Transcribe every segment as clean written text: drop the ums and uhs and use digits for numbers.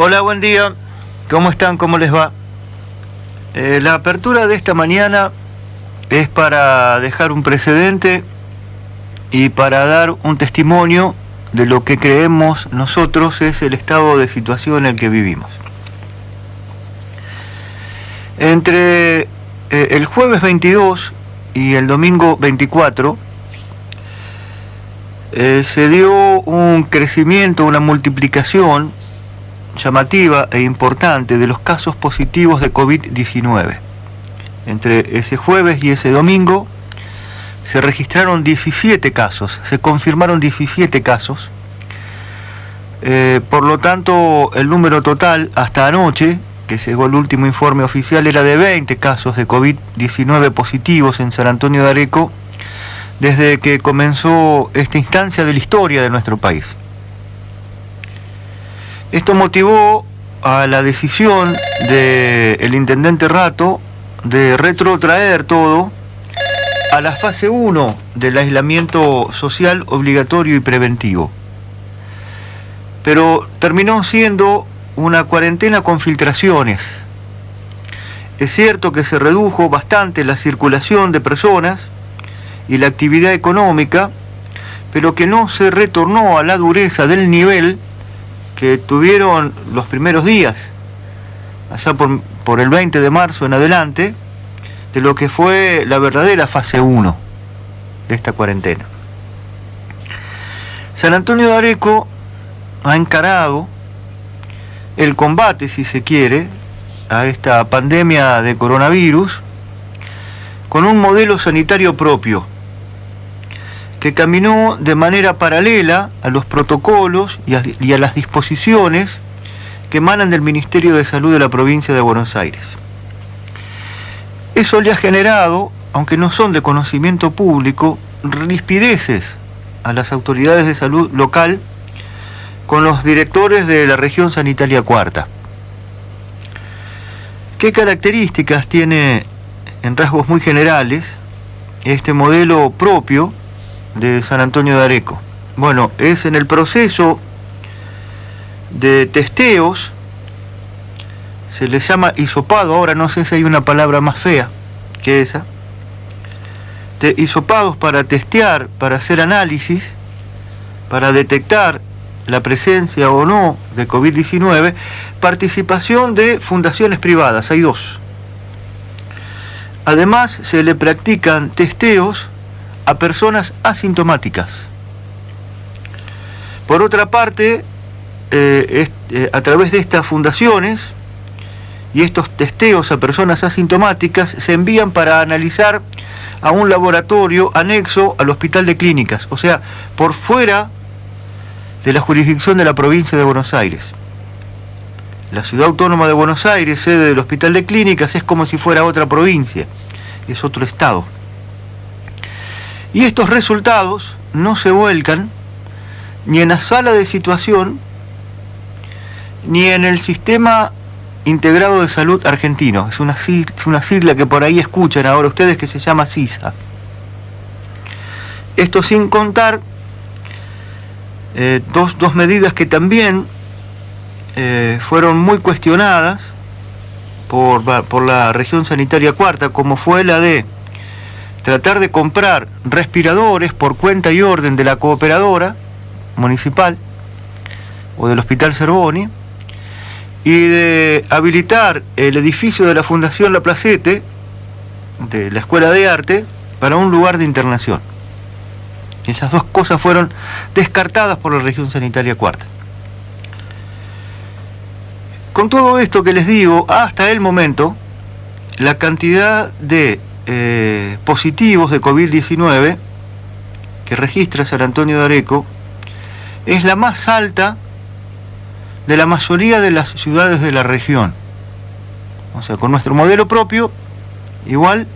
Hola, buen día. ¿Cómo están? ¿Cómo les va? La apertura de esta mañana es para dejar un precedente y para dar un testimonio de lo que creemos nosotros es el estado de situación en el que vivimos. Entre el jueves 22 y el domingo 24 se dio un crecimiento, una multiplicación llamativa e importante de los casos positivos de COVID-19. Entre ese jueves y ese domingo se registraron 17 casos, se confirmaron 17 casos. Por lo tanto, el número total hasta anoche, que según el último informe oficial, era de 20 casos de COVID-19 positivos en San Antonio de Areco desde que comenzó esta instancia de la historia de nuestro país. Esto motivó a la decisión del intendente Rato de retrotraer todo a la fase 1 del aislamiento social obligatorio y preventivo. Pero terminó siendo una cuarentena con filtraciones. Es cierto que se redujo bastante la circulación de personas y la actividad económica, pero que no se retornó a la dureza del nivel que tuvieron los primeros días, allá por el 20 de marzo en adelante, de lo que fue la verdadera fase 1 de esta cuarentena. San Antonio de Areco ha encarado el combate, si se quiere, a esta pandemia de coronavirus con un modelo sanitario propio, que caminó de manera paralela a los protocolos y a las disposiciones que emanan del Ministerio de Salud de la provincia de Buenos Aires. Eso le ha generado, aunque no son de conocimiento público, rispideces a las autoridades de salud local con los directores de la región sanitaria cuarta. ¿Qué características tiene, en rasgos muy generales, este modelo propio de San Antonio de Areco? Bueno, es en el proceso de testeos, se les llama hisopado, ahora no sé si hay una palabra más fea que esa, de hisopados para testear, para hacer análisis, para detectar la presencia o no de COVID-19, participación de fundaciones privadas, hay dos. Además, se le practican testeos a personas asintomáticas. Por otra parte, a través de estas fundaciones y estos testeos a personas asintomáticas se envían para analizar a un laboratorio anexo al Hospital de Clínicas, o sea, por fuera de la jurisdicción de la provincia de Buenos Aires. La Ciudad Autónoma de Buenos Aires, sede del Hospital de Clínicas, es como si fuera otra provincia, es otro estado. Y estos resultados no se vuelcan ni en la sala de situación ni en el Sistema Integrado de Salud Argentino. Es una sigla que por ahí escuchan ahora ustedes, que se llama SISA. Esto sin contar dos medidas que también fueron muy cuestionadas por la región sanitaria cuarta, como fue la de tratar de comprar respiradores por cuenta y orden de la cooperadora municipal o del Hospital Cervoni, y de habilitar el edificio de la Fundación La Placete, de la Escuela de Arte, para un lugar de internación. Esas dos cosas fueron descartadas por la región sanitaria cuarta. Con todo esto que les digo, hasta el momento, la cantidad de positivos de COVID-19 que registra San Antonio de Areco es la más alta de la mayoría de las ciudades de la región. O sea, con nuestro modelo propio, igual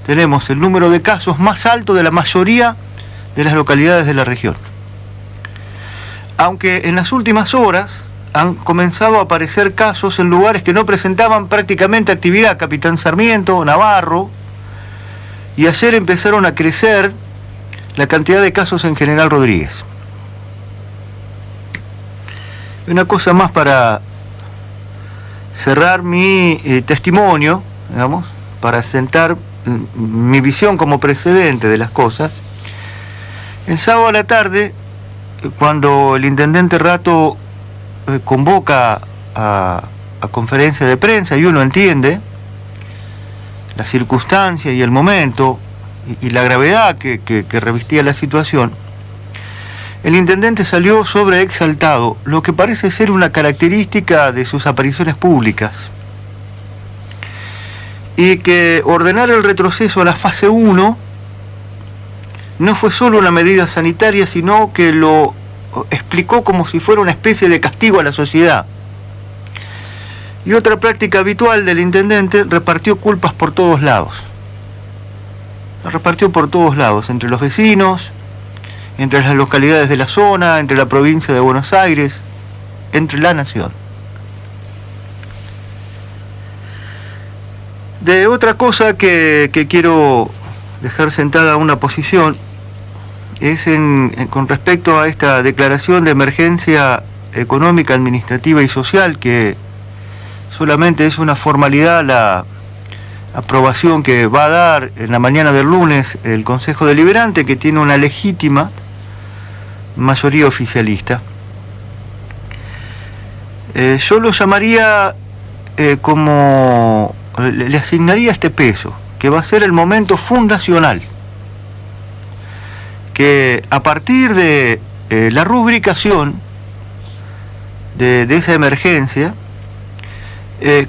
tenemos el número de casos más alto de la mayoría de las localidades de la región. Aunque en las últimas horas han comenzado a aparecer casos en lugares que no presentaban prácticamente actividad, Capitán Sarmiento, Navarro, y ayer empezaron a crecer la cantidad de casos en General Rodríguez. Una cosa más para cerrar mi testimonio, digamos, para sentar mi visión como precedente de las cosas. El sábado a la tarde, cuando el intendente Rato convoca a conferencia de prensa y uno entiende la circunstancia y el momento y la gravedad que revestía la situación, el intendente salió sobreexaltado, lo que parece ser una característica de sus apariciones públicas, y que ordenar el retroceso a la fase 1 no fue solo una medida sanitaria, sino que lo explicó como si fuera una especie de castigo a la sociedad. Y otra práctica habitual del intendente, repartió culpas por todos lados. La repartió por todos lados, entre los vecinos, entre las localidades de la zona, entre la provincia de Buenos Aires, entre la nación. De otra cosa que quiero dejar sentada una posición es con respecto a esta declaración de emergencia económica, administrativa y social, que solamente es una formalidad la aprobación que va a dar en la mañana del lunes el Consejo Deliberante, que tiene una legítima mayoría oficialista. Yo lo llamaría le asignaría este peso, que va a ser el momento fundacional, que a partir de la rubricación de esa emergencia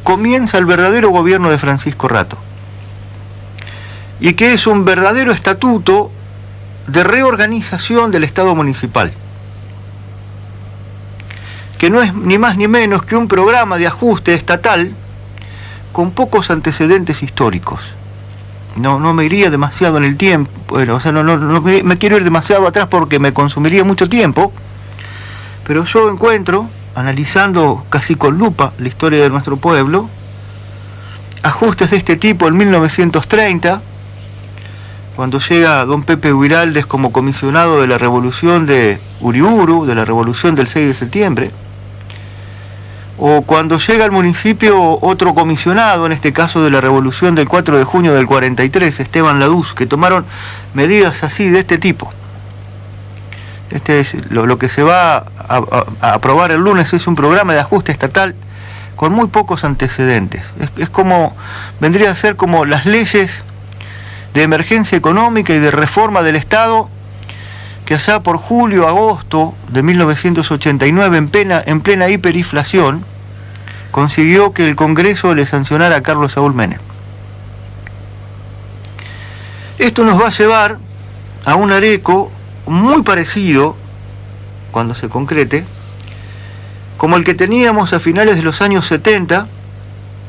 comienza el verdadero gobierno de Francisco Rato, y que es un verdadero estatuto de reorganización del Estado municipal, que no es ni más ni menos que un programa de ajuste estatal con pocos antecedentes históricos. No me iría demasiado en el tiempo, bueno, o sea, no me quiero ir demasiado atrás porque me consumiría mucho tiempo, pero yo encuentro, analizando casi con lupa la historia de nuestro pueblo, ajustes de este tipo en 1930, cuando llega don Pepe Huiraldes como comisionado de la revolución de Uriburu, de la revolución del 6 de septiembre, o cuando llega al municipio otro comisionado, en este caso de la revolución del 4 de junio del 43, Esteban Laduz, que tomaron medidas así de este tipo. Este es lo que se va a aprobar el lunes, es un programa de ajuste estatal con muy pocos antecedentes. Es como, vendría a ser como las leyes de emergencia económica y de reforma del Estado que allá por julio, agosto de 1989, en plena hiperinflación, consiguió que el Congreso le sancionara a Carlos Saúl Menem. Esto nos va a llevar a un areco muy parecido, cuando se concrete, como el que teníamos a finales de los años 70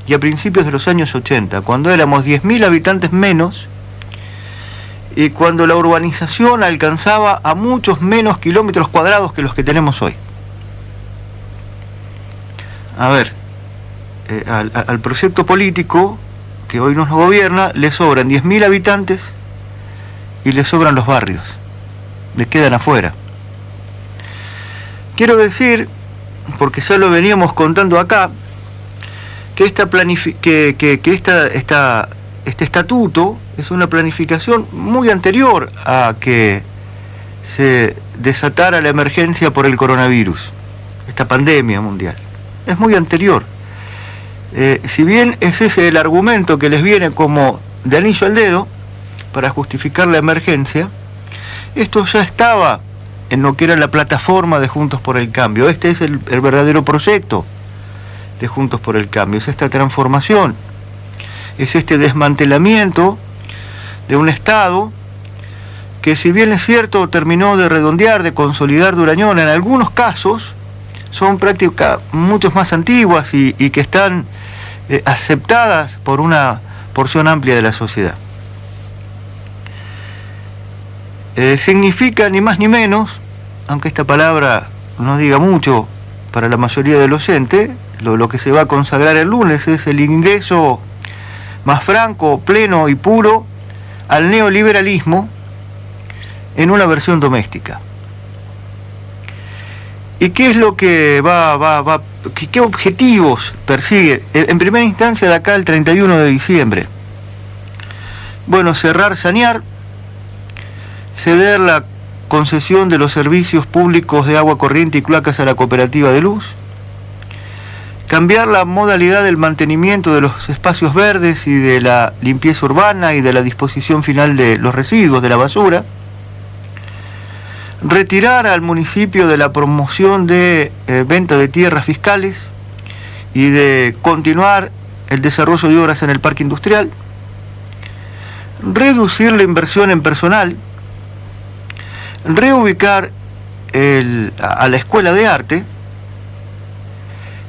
y a principios de los años 80, cuando éramos 10.000 habitantes menos y cuando la urbanización alcanzaba a muchos menos kilómetros cuadrados que los que tenemos hoy. A ver, al proyecto político que hoy nos gobierna le sobran 10.000 habitantes y le sobran los barrios, le quedan afuera. Quiero decir, porque ya lo veníamos contando acá, que este estatuto es una planificación muy anterior a que se desatara la emergencia por el coronavirus, esta pandemia mundial. Es muy anterior. Si bien es ese el argumento que les viene como de anillo al dedo para justificar la emergencia, esto ya estaba en lo que era la plataforma de Juntos por el Cambio. Este es el verdadero proyecto de Juntos por el Cambio, es esta transformación, es este desmantelamiento de un Estado que, si bien es cierto, terminó de redondear, de consolidar Durañón, en algunos casos son prácticas mucho más antiguas y que están aceptadas por una porción amplia de la sociedad. Significa ni más ni menos, aunque esta palabra no diga mucho para la mayoría del oyente, lo que se va a consagrar el lunes es el ingreso más franco, pleno y puro al neoliberalismo en una versión doméstica. ¿Y qué es lo que qué objetivos persigue? En primera instancia, de acá al 31 de diciembre. Bueno, cerrar, sanear, ceder la concesión de los servicios públicos de agua corriente y cloacas a la cooperativa de luz, cambiar la modalidad del mantenimiento de los espacios verdes y de la limpieza urbana y de la disposición final de los residuos, de la basura, retirar al municipio de la promoción de venta de tierras fiscales y de continuar el desarrollo de obras en el parque industrial, reducir la inversión en personal, reubicar a la escuela de arte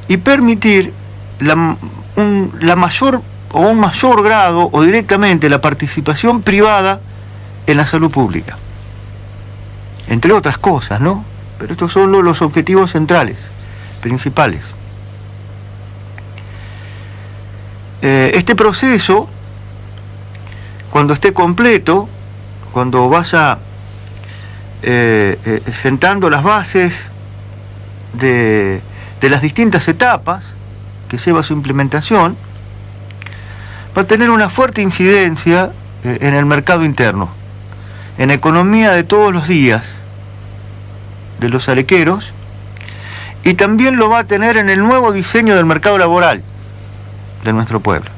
y permitir la mayor o un mayor grado o directamente la participación privada en la salud pública. Entre otras cosas, ¿no? Pero estos son los objetivos centrales, principales. Este proceso, cuando esté completo, cuando vaya sentando las bases de las distintas etapas que lleva su implementación, va a tener una fuerte incidencia en el mercado interno, en la economía de todos los días de los arequeros, y también lo va a tener en el nuevo diseño del mercado laboral de nuestro pueblo.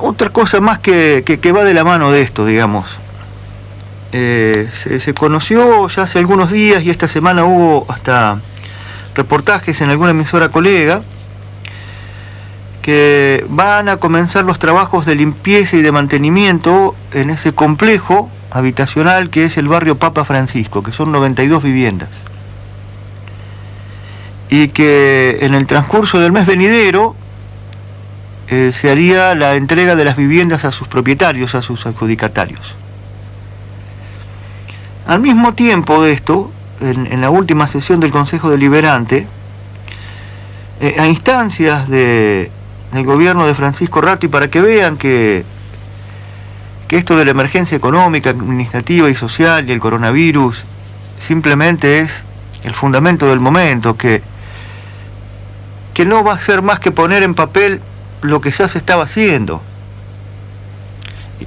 Otra cosa más que va de la mano de esto, digamos. Se conoció ya hace algunos días, y esta semana hubo hasta reportajes en alguna emisora colega, que van a comenzar los trabajos de limpieza y de mantenimiento en ese complejo habitacional que es el barrio Papa Francisco, que son 92 viviendas. Y que en el transcurso del mes venidero se haría la entrega de las viviendas a sus propietarios, a sus adjudicatarios. Al mismo tiempo de esto, en la última sesión del Consejo Deliberante, a instancias del gobierno de Francisco Ratti, para que vean que esto de la emergencia económica, administrativa y social y el coronavirus simplemente es el fundamento del momento, que no va a ser más que poner en papel lo que ya se estaba haciendo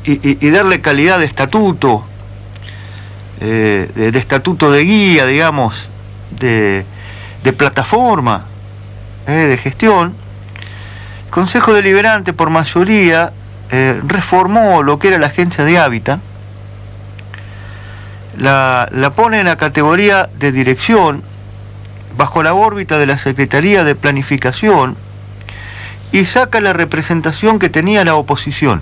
y darle calidad de estatuto, de estatuto de guía, digamos, de plataforma, de gestión. El Consejo Deliberante, por mayoría, reformó lo que era la agencia de hábitat, la pone en la categoría de dirección, bajo la órbita de la Secretaría de Planificación, y saca la representación que tenía la oposición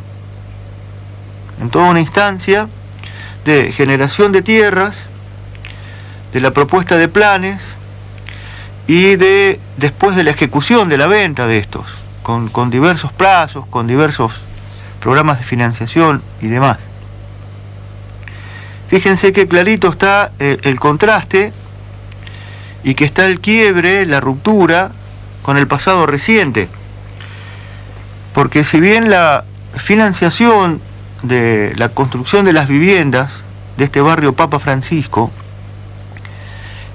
en toda una instancia de generación de tierras, de la propuesta de planes y después de la ejecución de la venta de estos, con diversos plazos, con diversos programas de financiación y demás. Fíjense que clarito está el contraste, y que está el quiebre, la ruptura con el pasado reciente. Porque si bien la financiación de la construcción de las viviendas de este barrio Papa Francisco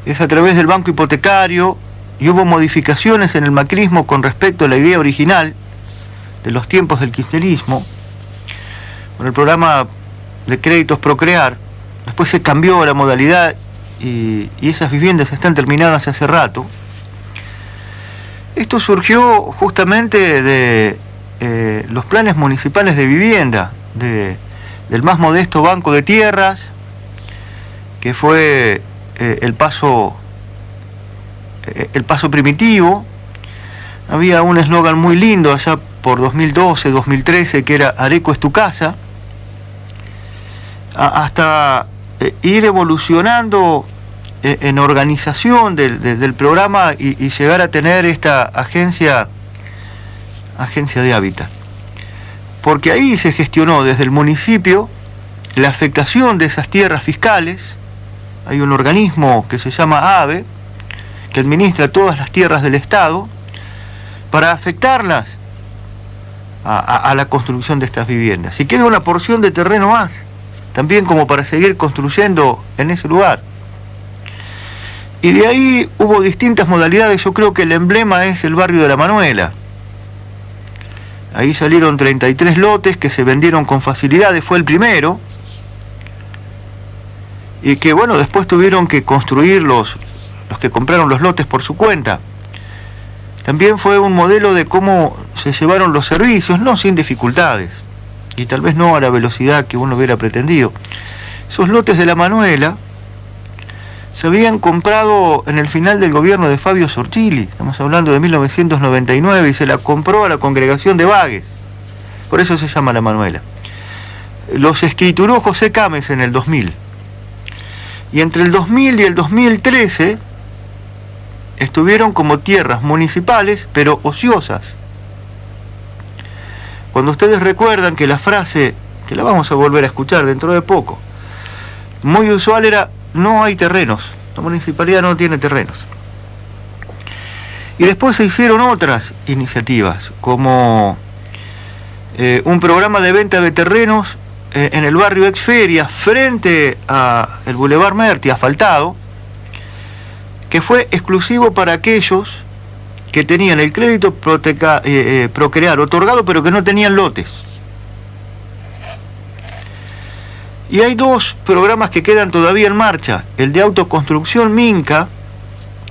es a través del banco hipotecario, y hubo modificaciones en el macrismo con respecto a la idea original de los tiempos del kirchnerismo, con el programa de créditos Procrear, después se cambió la modalidad y esas viviendas están terminadas hace rato. Esto surgió justamente de los planes municipales de vivienda, del más modesto banco de tierras, que fue el paso primitivo. Había un eslogan muy lindo allá por 2012, 2013, que era Areco es tu casa, hasta ir evolucionando en organización del programa y llegar a tener esta agencia de hábitat. Porque ahí se gestionó desde el municipio la afectación de esas tierras fiscales. Hay un organismo que se llama AVE, que administra todas las tierras del Estado, para afectarlas a la construcción de estas viviendas. Si queda una porción de terreno más también como para seguir construyendo en ese lugar. Y de ahí hubo distintas modalidades. Yo creo que el emblema es el barrio de La Manuela. Ahí salieron 33 lotes que se vendieron con facilidades, fue el primero, y que bueno, después tuvieron que construir los que compraron los lotes por su cuenta. También fue un modelo de cómo se llevaron los servicios, no sin dificultades, y tal vez no a la velocidad que uno hubiera pretendido. Esos lotes de La Manuela se habían comprado en el final del gobierno de Fabio Sorchili, estamos hablando de 1999, y se la compró a la congregación de Bages, por eso se llama La Manuela. Los escrituró José Cames en el 2000, y entre el 2000 y el 2013 estuvieron como tierras municipales, pero ociosas. Cuando ustedes recuerdan que la frase, que la vamos a volver a escuchar dentro de poco, muy usual era: no hay terrenos, la municipalidad no tiene terrenos. Y después se hicieron otras iniciativas, como un programa de venta de terrenos en el barrio Exferia, frente al Boulevard Merti, asfaltado, que fue exclusivo para aquellos que tenían el crédito Procrear otorgado, pero que no tenían lotes. Y hay dos programas que quedan todavía en marcha: el de autoconstrucción Minca,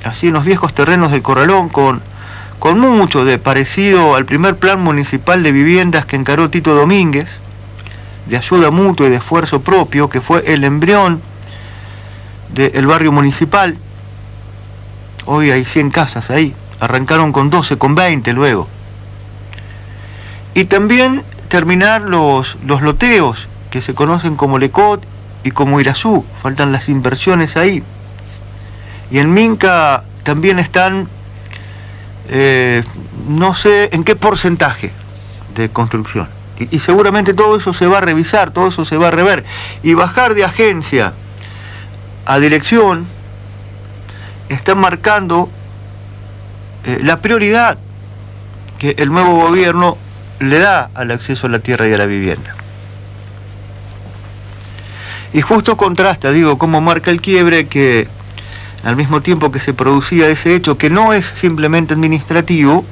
así en los viejos terrenos del Corralón, con mucho de parecido al primer plan municipal de viviendas que encaró Tito Domínguez, de ayuda mutua y de esfuerzo propio, que fue el embrión del barrio municipal. Hoy hay 100 casas ahí, arrancaron con 12, con 20 luego. Y también terminar los loteos, que se conocen como Lecot y como Irazú, faltan las inversiones ahí. Y en Minca también están, no sé en qué porcentaje de construcción. Y seguramente todo eso se va a revisar, todo eso se va a rever. Y bajar de agencia a dirección está marcando la prioridad que el nuevo gobierno le da al acceso a la tierra y a la vivienda. Y justo contrasta, digo, cómo marca el quiebre que al mismo tiempo que se producía ese hecho, que no es simplemente administrativo,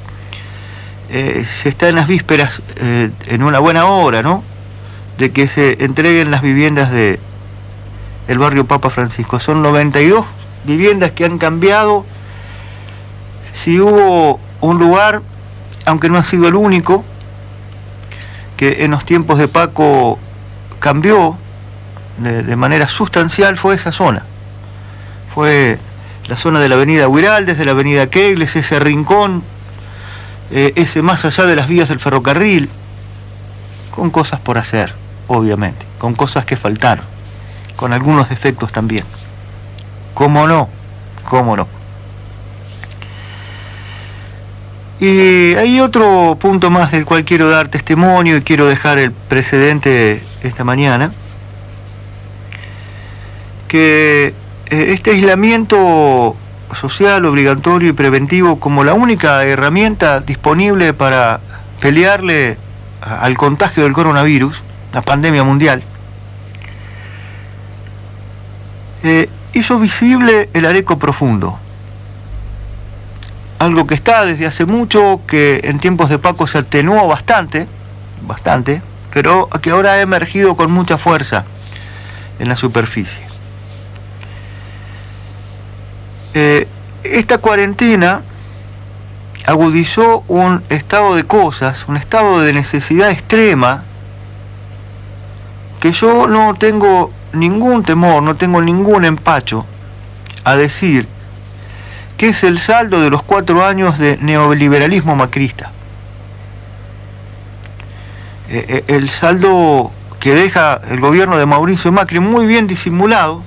se está en las vísperas, en una buena hora, ¿no?, de que se entreguen las viviendas del barrio Papa Francisco. Son 92 viviendas que han cambiado. Si hubo un lugar, aunque no ha sido el único, que en los tiempos de Paco cambió de manera sustancial, fue esa zona. Fue la zona de la avenida Huiral, desde la avenida Kegles, ese rincón, ese más allá de las vías del ferrocarril, con cosas por hacer, obviamente, con cosas que faltaron, con algunos defectos también. ¿Cómo no? ¿Cómo no? Y hay otro punto más del cual quiero dar testimonio y quiero dejar el precedente esta mañana, que este aislamiento social, obligatorio y preventivo como la única herramienta disponible para pelearle al contagio del coronavirus, la pandemia mundial, hizo visible el areco profundo. Algo que está desde hace mucho, que en tiempos de Paco se atenuó bastante, pero que ahora ha emergido con mucha fuerza en la superficie. Esta cuarentena agudizó un estado de cosas, un estado de necesidad extrema, que yo no tengo ningún temor, no tengo ningún empacho a decir que es el saldo de los 4 años de neoliberalismo macrista. El saldo que deja el gobierno de Mauricio Macri, muy bien disimulado,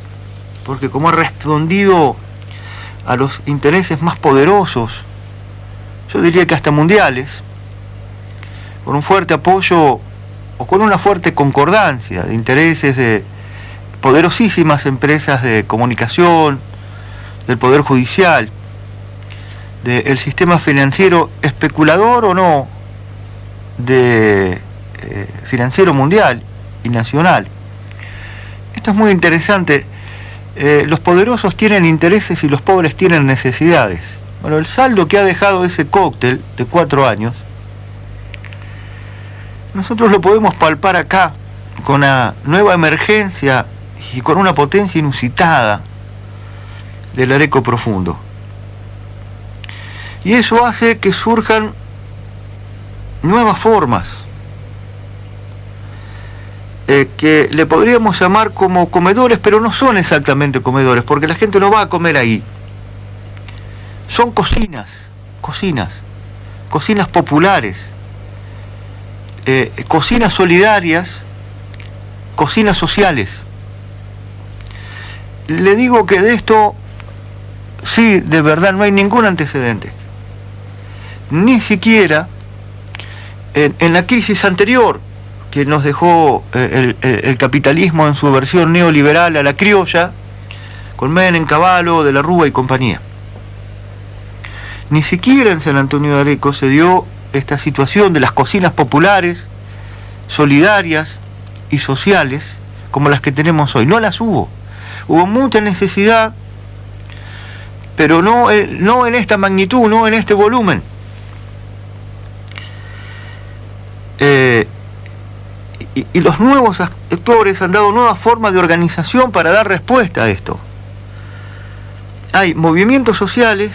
porque como ha respondido a los intereses más poderosos, yo diría que hasta mundiales, con un fuerte apoyo o con una fuerte concordancia de intereses de poderosísimas empresas de comunicación, del Poder Judicial, del sistema financiero especulador o no, financiero mundial y nacional, esto es muy interesante. Los poderosos tienen intereses y los pobres tienen necesidades. Bueno, el saldo que ha dejado ese cóctel de 4 años, nosotros lo podemos palpar acá, con la nueva emergencia y con una potencia inusitada del Areco Profundo. Y eso hace que surjan nuevas formas, que le podríamos llamar como comedores, pero no son exactamente comedores, porque la gente no va a comer ahí. Son cocinas populares, cocinas solidarias, cocinas sociales. Le digo que de esto, sí, de verdad no hay ningún antecedente. Ni siquiera en la crisis anterior, que nos dejó el capitalismo en su versión neoliberal a la criolla, con Menem, Cavallo, de la Rúa y compañía. Ni siquiera en San Antonio de Areco se dio esta situación de las cocinas populares, solidarias y sociales, como las que tenemos hoy. No las hubo. Hubo mucha necesidad, pero no en esta magnitud, no en este volumen. Y los nuevos actores han dado nuevas formas de organización para dar respuesta a esto. Hay movimientos sociales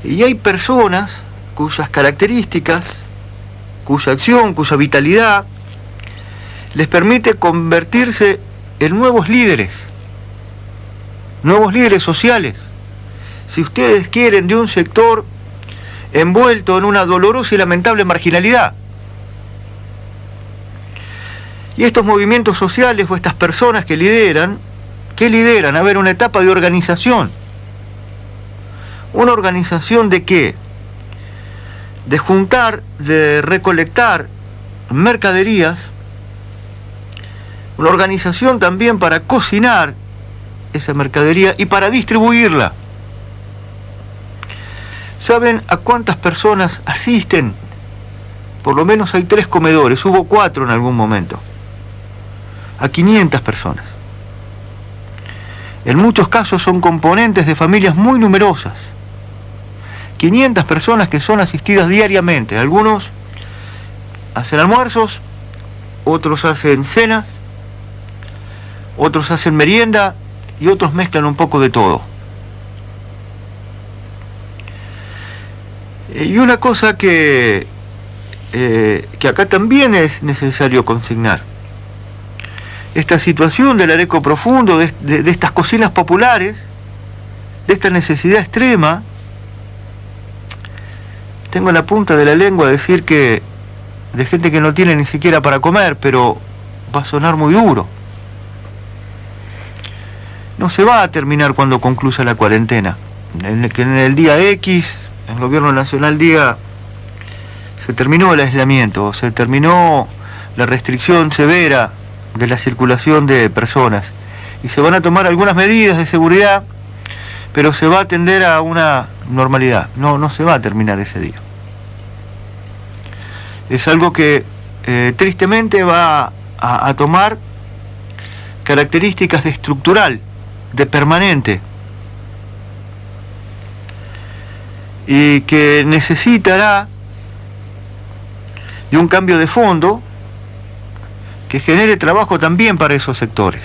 y hay personas cuyas características, cuya acción, cuya vitalidad les permite convertirse en nuevos líderes sociales. Si ustedes quieren, de un sector envuelto en una dolorosa y lamentable marginalidad. Y estos movimientos sociales o estas personas que lideran? A ver, una etapa de organización. ¿Una organización de qué? De juntar, de recolectar mercaderías. Una organización también para cocinar esa mercadería y para distribuirla. ¿Saben a cuántas personas asisten? Por lo menos hay 3 comedores, hubo 4 en algún momento. A 500 personas. En muchos casos son componentes de familias muy numerosas. 500 personas que son asistidas diariamente. Algunos hacen almuerzos, otros hacen cenas, otros hacen merienda y otros mezclan un poco de todo. Y una cosa que acá también es necesario consignar. Esta situación del Areco Profundo, de estas cocinas populares, de esta necesidad extrema, tengo en la punta de la lengua decir que de gente que no tiene ni siquiera para comer, pero va a sonar muy duro. No se va a terminar cuando concluya la cuarentena. Que en el día X, el gobierno nacional diga, se terminó el aislamiento, se terminó la restricción severa de la circulación de personas y se van a tomar algunas medidas de seguridad, pero se va a tender a una normalidad. No se va a terminar ese día. Es algo que tristemente va a tomar características de estructural, de permanente, y que necesitará de un cambio de fondo que genere trabajo también para esos sectores,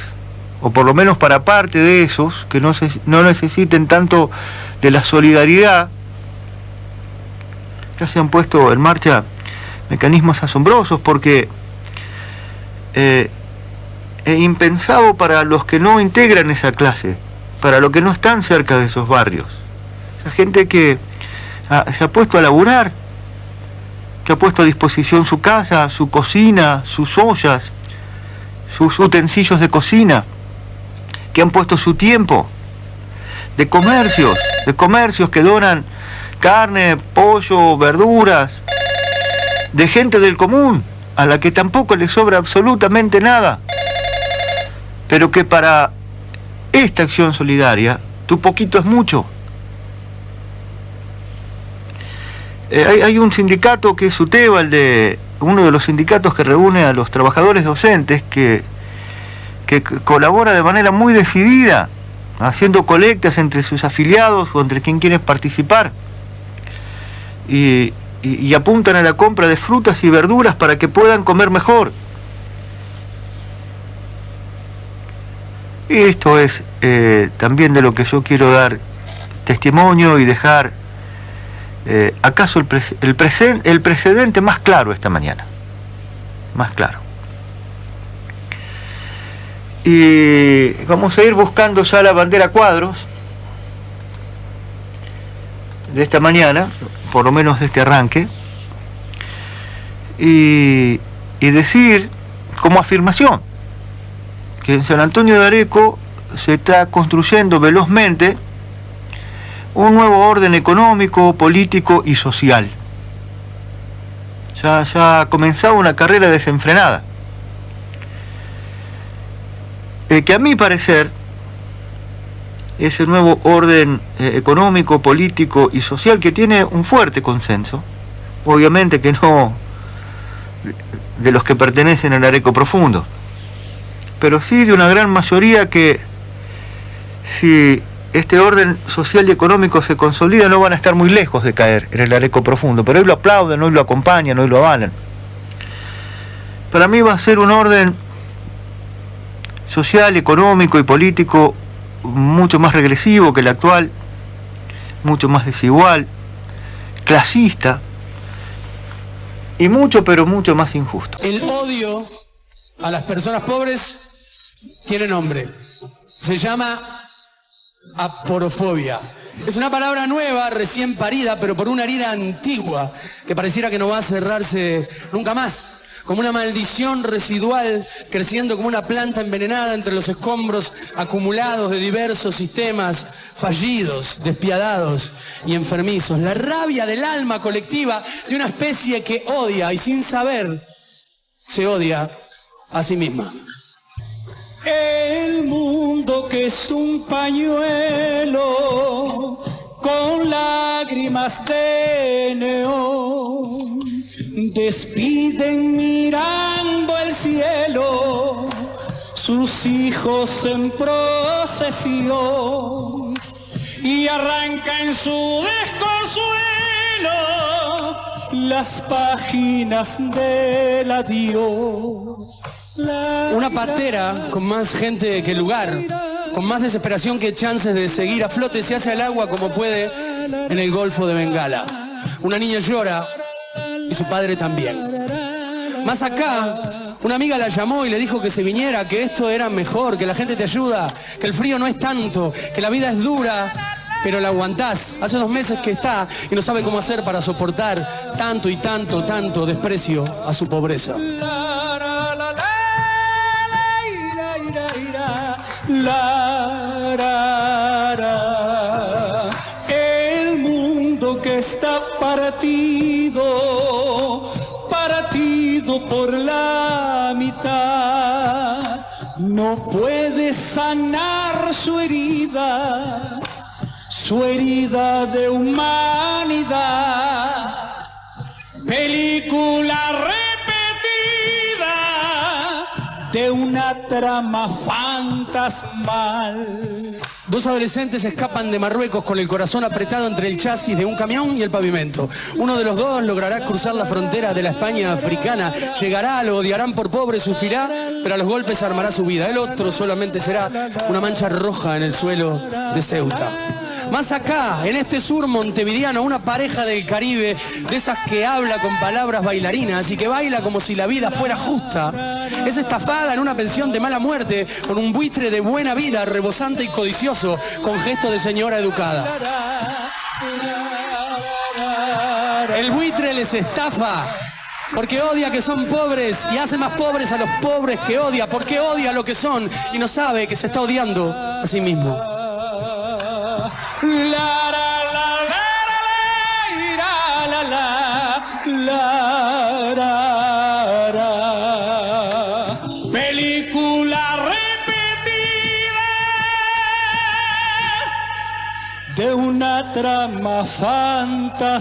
o por lo menos para parte de esos que no necesiten tanto de la solidaridad. Ya se han puesto en marcha mecanismos asombrosos, porque es impensado para los que no integran esa clase, para los que no están cerca de esos barrios. Esa gente que se ha puesto a laburar, que ha puesto a disposición su casa, su cocina, sus ollas, sus utensilios de cocina, que han puesto su tiempo, de comercios que donan carne, pollo, verduras, de gente del común, a la que tampoco le sobra absolutamente nada, pero que para esta acción solidaria, tu poquito es mucho. Hay un sindicato que es UTEBA, uno de los sindicatos que reúne a los trabajadores docentes, que que colabora de manera muy decidida, haciendo colectas entre sus afiliados o entre quien quiere participar, y apuntan a la compra de frutas y verduras para que puedan comer mejor. Y esto es también de lo que yo quiero dar testimonio y dejar acaso el precedente más claro esta mañana, más claro. Y vamos a ir buscando ya la bandera cuadros de esta mañana, por lo menos de este arranque, y decir como afirmación que en San Antonio de Areco se está construyendo velozmente un nuevo orden económico, político y social. Ya ha comenzado una carrera desenfrenada, que a mi parecer ese nuevo orden económico, político y social, que tiene un fuerte consenso, obviamente que no de los que pertenecen al Areco Profundo, pero sí de una gran mayoría que, si este orden social y económico se consolida, no van a estar muy lejos de caer en el Areco Profundo, pero hoy lo aplauden, hoy lo acompañan, hoy lo avalan. Para mí va a ser un orden social, económico y político mucho más regresivo que el actual, mucho más desigual, clasista y mucho, pero mucho más injusto. El odio a las personas pobres tiene nombre. Se llama aporofobia. Es una palabra nueva, recién parida, pero por una herida antigua que pareciera que no va a cerrarse nunca más. Como una maldición residual creciendo como una planta envenenada entre los escombros acumulados de diversos sistemas fallidos, despiadados y enfermizos. La rabia del alma colectiva de una especie que odia y sin saber se odia a sí misma. El mundo, que es un pañuelo con lágrimas de neón, despiden mirando el cielo sus hijos en procesión y arranca en su desconsuelo las páginas del adiós. Una patera con más gente que lugar, con más desesperación que chances de seguir a flote, se hace al agua como puede en el Golfo de Bengala. Una niña llora y su padre también. Más acá, una amiga la llamó y le dijo que se viniera, que esto era mejor, que la gente te ayuda, que el frío no es tanto, que la vida es dura, pero la aguantás. Hace 2 meses que está y no sabe cómo hacer para soportar tanto y tanto, tanto desprecio a su pobreza. El mundo que está partido por la mitad, no puede sanar su herida de humanidad. Película repetida de una trama fantasmal. 2 adolescentes escapan de Marruecos con el corazón apretado entre el chasis de un camión y el pavimento. Uno de los dos logrará cruzar la frontera de la España africana. Llegará, lo odiarán por pobre, sufrirá, pero a los golpes armará su vida. El otro solamente será una mancha roja en el suelo de Ceuta. Más acá, en este sur montevideano, una pareja del Caribe, de esas que habla con palabras bailarinas y que baila como si la vida fuera justa, es estafada en una pensión de mala muerte con un buitre de buena vida, rebosante y codicioso, con gesto de señora educada. El buitre les estafa porque odia que son pobres y hace más pobres a los pobres que odia, porque odia lo que son y no sabe que se está odiando a sí mismo. Película repetida de una trama fantasmal.